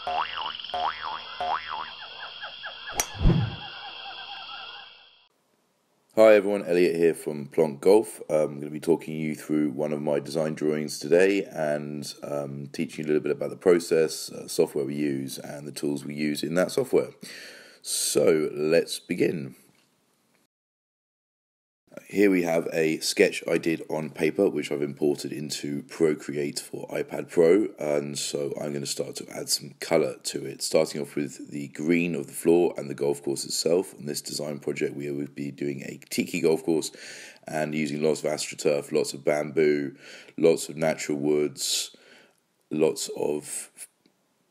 Hi everyone, Elliot here from Plonk Golf. I'm going to be talking you through one of my design drawings today and teaching you a little bit about the process, software we use and the tools we use in that software. So let's begin. Here we have a sketch I did on paper which I've imported into Procreate for iPad Pro, and so I'm going to start to add some colour to it, starting off with the green of the floor and the golf course itself. On this design project we will be doing a Tiki golf course and using lots of AstroTurf, lots of bamboo, lots of natural woods, lots of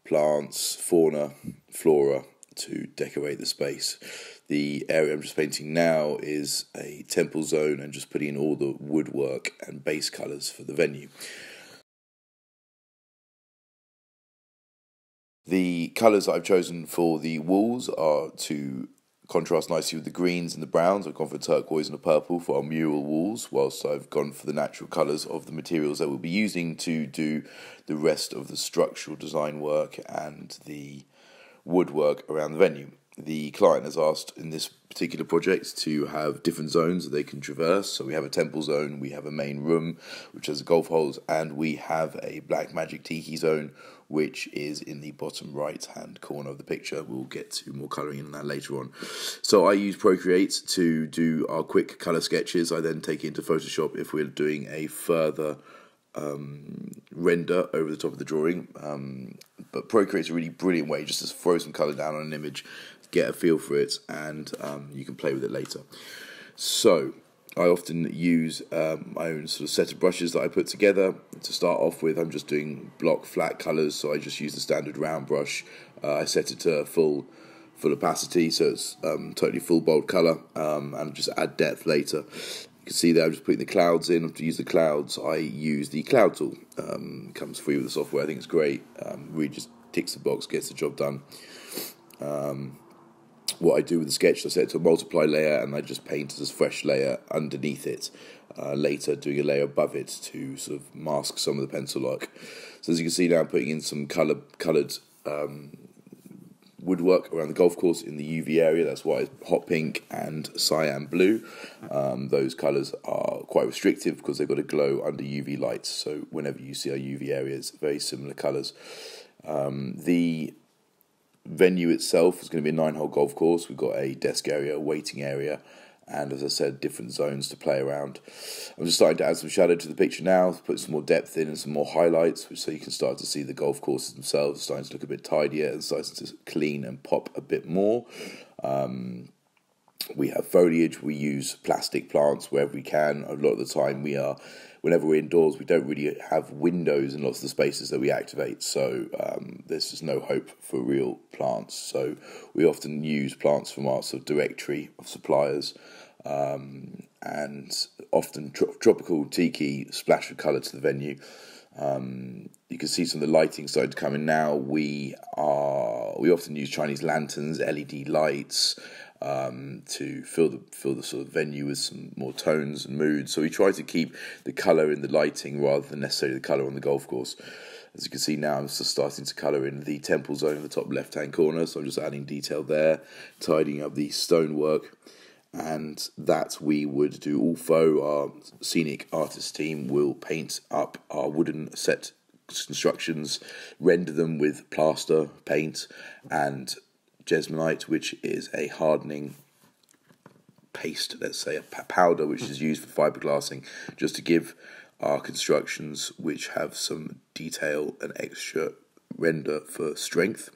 plants, fauna, flora to decorate the space. The area I'm just painting now is a temple zone and just putting in all the woodwork and base colours for the venue. The colours I've chosen for the walls are to contrast nicely with the greens and the browns. I've gone for turquoise and a purple for our mural walls, whilst I've gone for the natural colours of the materials that we'll be using to do the rest of the structural design work and the woodwork around the venue. The client has asked in this particular project to have different zones that they can traverse. So we have a temple zone, we have a main room which has golf holes, and we have a black magic tiki zone which is in the bottom right hand corner of the picture. We'll get to more colouring in that later on. So I use Procreate to do our quick colour sketches. I then take it into Photoshop if we're doing a further render over the top of the drawing, but Procreate's a really brilliant way just to throw some colour down on an image, get a feel for it, and you can play with it later. So I often use my own sort of set of brushes that I put together. To start off with, I'm just doing block flat colours, so I just use the standard round brush. I set it to full opacity, so it's totally full bold colour, and just add depth later. You can see there I'm just putting the clouds in. To use the clouds, I use the cloud tool. Comes free with the software. I think it's great. Really just ticks the box, gets the job done. What I do with the sketch, I set it to a multiply layer and I just paint as a fresh layer underneath it. Later doing a layer above it to sort of mask some of the pencil work. So as you can see now, I'm putting in some coloured woodwork around the golf course in the UV area. That's why it's hot pink and cyan blue. Those colours are quite restrictive because they've got to glow under UV lights, so whenever you see our UV areas, very similar colours. The venue itself is going to be a 9-hole golf course. We've got a desk area, a waiting area, and as I said, different zones to play around. I'm just starting to add some shadow to the picture now, put some more depth in and some more highlights, so you can start to see the golf courses themselves starting to look a bit tidier and starting to clean and pop a bit more. We have foliage. We use plastic plants wherever we can. A lot of the time whenever we're indoors, we don't really have windows in lots of the spaces that we activate, so there's just no hope for real plants. So we often use plants from our sort of directory of suppliers, and often tropical tiki splash of colour to the venue. You can see some of the lighting starting to come in now. We often use Chinese lanterns, LED lights, to fill the sort of venue with some more tones and moods. So we try to keep the colour in the lighting rather than necessarily the colour on the golf course. As you can see now, I'm just starting to colour in the temple zone in the top left hand corner, so I'm just adding detail there, tidying up the stonework, and that we would do all faux. Our scenic artist team will paint up our wooden set constructions, render them with plaster, paint, and Jesmonite, which is a hardening paste, let's say a powder which is used for fiberglassing, just to give our constructions, which have some detail and extra render for strength.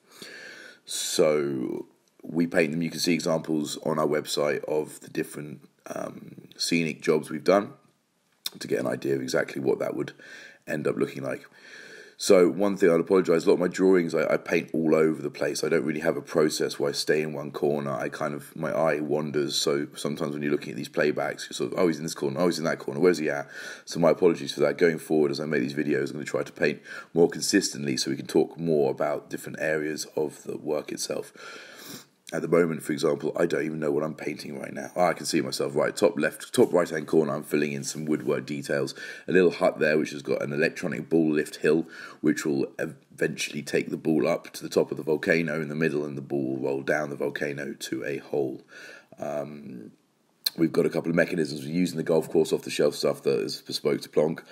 So we paint them. You can see examples on our website of the different scenic jobs we've done to get an idea of exactly what that would end up looking like. So one thing, I'd apologise, a lot of my drawings I paint all over the place. I don't really have a process where I stay in one corner. My eye wanders, so sometimes when you're looking at these playbacks, you're sort of, oh, he's in this corner, oh, he's in that corner, where's he at? So my apologies for that. Going forward, as I make these videos, I'm going to try to paint more consistently so we can talk more about different areas of the work itself. At the moment, for example, I don't even know what I'm painting right now. I can see myself right top left, top right hand corner. I'm filling in some woodwork details. A little hut there, which has got an electronic ball lift hill, which will eventually take the ball up to the top of the volcano in the middle, and the ball will roll down the volcano to a hole. We've got a couple of mechanisms. We're using the golf course off-the-shelf stuff that is bespoke to Plonk,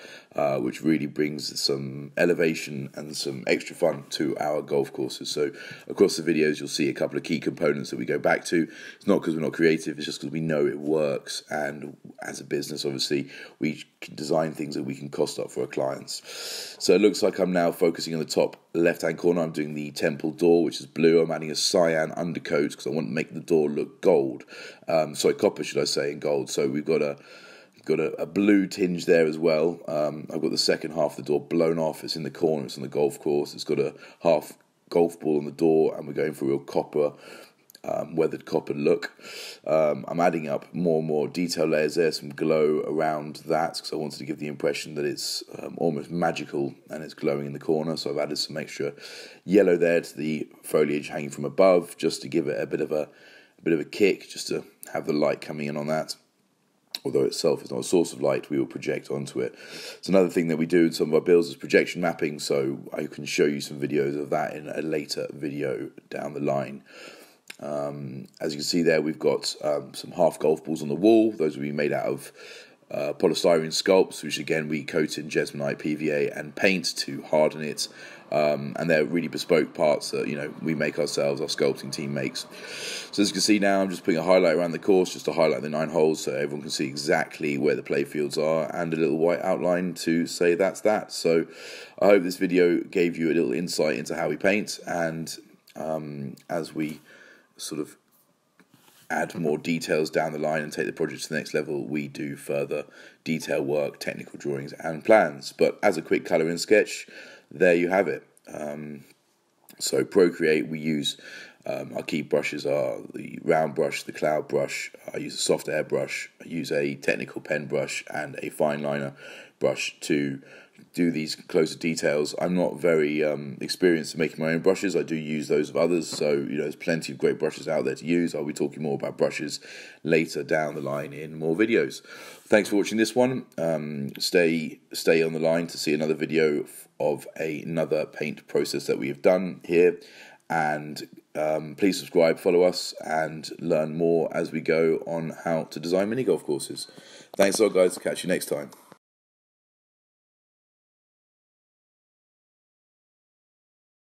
which really brings some elevation and some extra fun to our golf courses. So across the videos, you'll see a couple of key components that we go back to. It's not because we're not creative, it's just because we know it works. And as a business, obviously, we can design things that we can cost up for our clients. So it looks like I'm now focusing on the top left-hand corner. I'm doing the temple door, which is blue. I'm adding a cyan undercoat because I want to make the door look gold. Copper, should I say, in gold. So we've got a blue tinge there as well. I've got the second half of the door blown off. It's in the corner. It's on the golf course. It's got a half golf ball on the door, and we're going for a real copper, weathered copper look. I'm adding up more and more detail layers there, some glow around that, because I wanted to give the impression that it's almost magical and it's glowing in the corner. So I've added some extra yellow there to the foliage hanging from above, just to give it a bit of a kick, just to have the light coming in on that. Although itself is not a source of light, we will project onto it. It's another thing that we do in some of our builds is projection mapping, so I can show you some videos of that in a later video down the line. As you can see there, we've got some half golf balls on the wall. Those will be made out of polystyrene sculpts, which again we coat in Jesmonite, PVA and paint to harden it. And they're really bespoke parts that we make ourselves, our sculpting team makes. So as you can see now, I'm just putting a highlight around the course just to highlight the 9 holes so everyone can see exactly where the play fields are, and a little white outline to say that's that. So I hope this video gave you a little insight into how we paint, and as we sort of add more details down the line and take the project to the next level, we do further detail work, technical drawings and plans. But as a quick colouring sketch, there you have it. So Procreate, we use our key brushes are the round brush, the cloud brush. I use a soft air brush. I use a technical pen brush and a fine liner brush to do these closer details. I'm not very experienced in making my own brushes. I do use those of others, so there's plenty of great brushes out there to use. I'll be talking more about brushes later down the line in more videos. Thanks for watching this one. Stay on the line to see another video of another paint process that we have done here, and please subscribe, follow us, and learn more as we go on how to design mini golf courses. Thanks a lot, guys. Catch you next time.